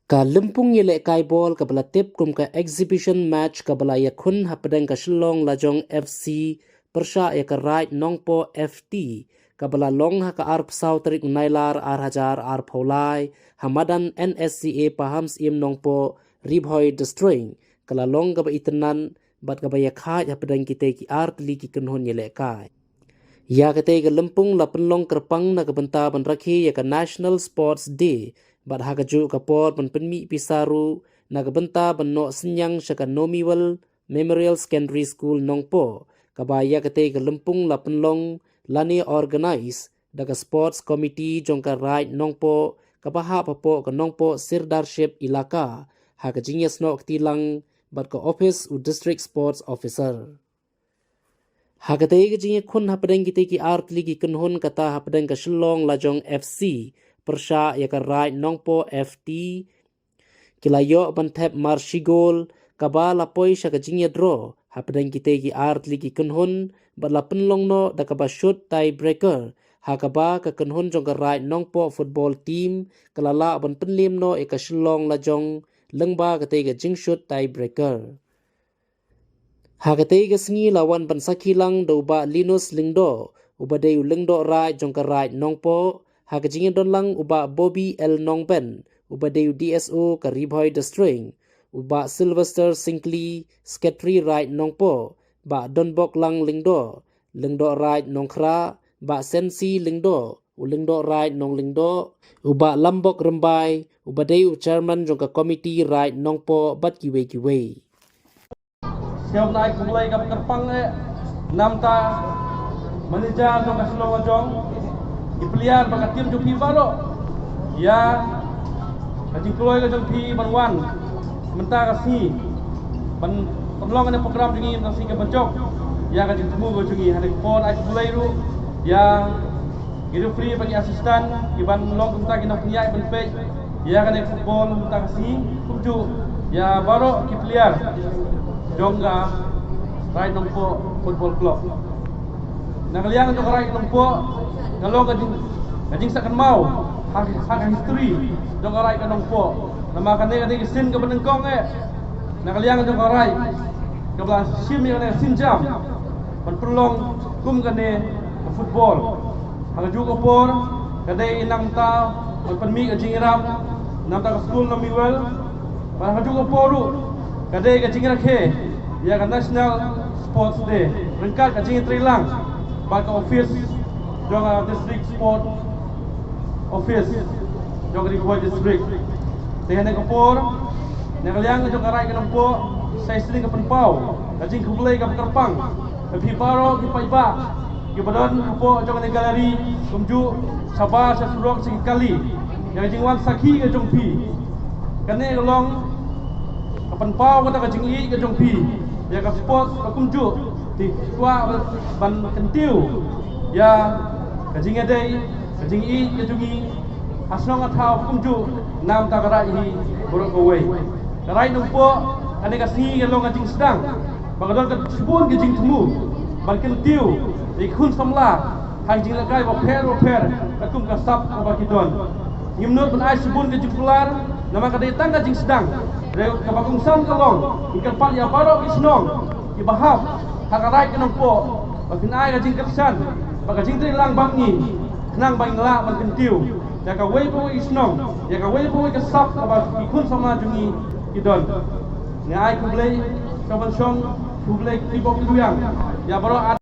Ka lempung yele kai ball ka bala tip kum ka exhibition match ka bala ya khun hapadang ka Shillong Lajong FC persha ya ka right nongpo FT ka bala long ha ka arp sau tarik nailar ar hajar ar phaulai hamadan NSCA pahams im nongpo ribhoi destroying kala long ka ba itanan bat ka ba ya kha hapadang kite ki art li ki kunhon yele kai ya kate ka lempung la penlong kerpang na ka benta ban rakhi ya ka National Sports Day bat ha ka ju ka por ban penmi pisaru na ka benta ban no senyang syaka Nomiwal Memorial Secondary School nongpo ka ba ya kate ka lempung la penlong lani organize da ka sports committee jong ka right nongpo ka ba ha papo ka nongpo sirdarship ilaka ha ka jingyas no tilang bat ka office u district sports officer Hakatay ka jingya kun hapadang kita ki artli ki kunhun kata hapadang ka Shillong Lajong FC persha ya ka right nongpo FT kilayo bantep marshigol kaba lapoy siya ka jingya draw hapadang kita ki artli ki kunhun batla penlong no da kaba shoot tie breaker hakaba ka kunhun jong ka right nongpo football team kalala ban penlim no e ka Shillong Lajong lengba katay ka jing shoot tie breaker Hakatay ka sengi lawan bansaki lang daw ba Linus Lingdo ubade yu Lingdo right jong ka right nongpo hakajingin don lang uba Bobby L Nongben ubade yu DSO ka Ribhoi Destroying uba Sylvester Sinkley Sketri right nongpo ba Donbok lang Lingdo Lingdo right nongkra ba Sensi Lingdo Lingdo right nong Lingdo uba Lambok Rembay ubade yu chairman jong ka committee right nongpo bat kiwe Siap naik mulai kap kerpang namta manajer dong Shillong Lajong dipeliar baka tim jupi baru ya kaji keluar ke jupi banwan mentah kasih ban tolong ada program jungi kasih ke bencok ya kaji temu ke jungi hari pon ai mulai ru ya gitu free bagi asisten iban long kita kena punya iban page ya kan football mentah kasih kunju ya baru dipeliar Jongga right nongpo football club. Nakaliang jong right nongpo kalau kajing sakan mau hak history jong right nongpo. Nama kane kane sin ke benengkong Nakaliang jong right ke belah sim kane sin jam. Perlong kum kane football. Hang juga por kade inang ta permi kajing ram nam ta school Nomiwal. Hang juga poru kade kajing rakhe ya kan National Sports Day rengkat ka jing trilang baka office jong district sport office jong Ribhoi district tehane ko por nakaliang jong karai ka nampo sa string ka penpau ka jing kublay ka kerpang bi baro ki paiba ki badon po jong ne gallery kumju sabah sa surok sing kali yang jing wan sakhi ka jong pi kane long kapan pau kata ka jing i ka jong pi ya ka sport ka kumju ti tua ban kentiu ya ka jing adai ka jing i ka jungi asnong athau kumju nam ta kara hi borok away karai nung po ane ka singi ka long ka jing sedang bagadon ka spon ka jing temu ban kentiu ikun samla hang jing lagai ba per ka kum ka sap ka ba kidon ngimnot ban ai subun ka jing kelar nama ka datang ka jing sedang kapagong sam kalong ikan pat ya baro isnong ibahap hakarai kenong po paginay ka jing kapsan pagajing tri lang bangi nang bangla magkentiu ya ka way po isnong ya ka way po ka sap aba ikun sama jungi idon ngai kublay kaban song kublay tibok tuyang ya baro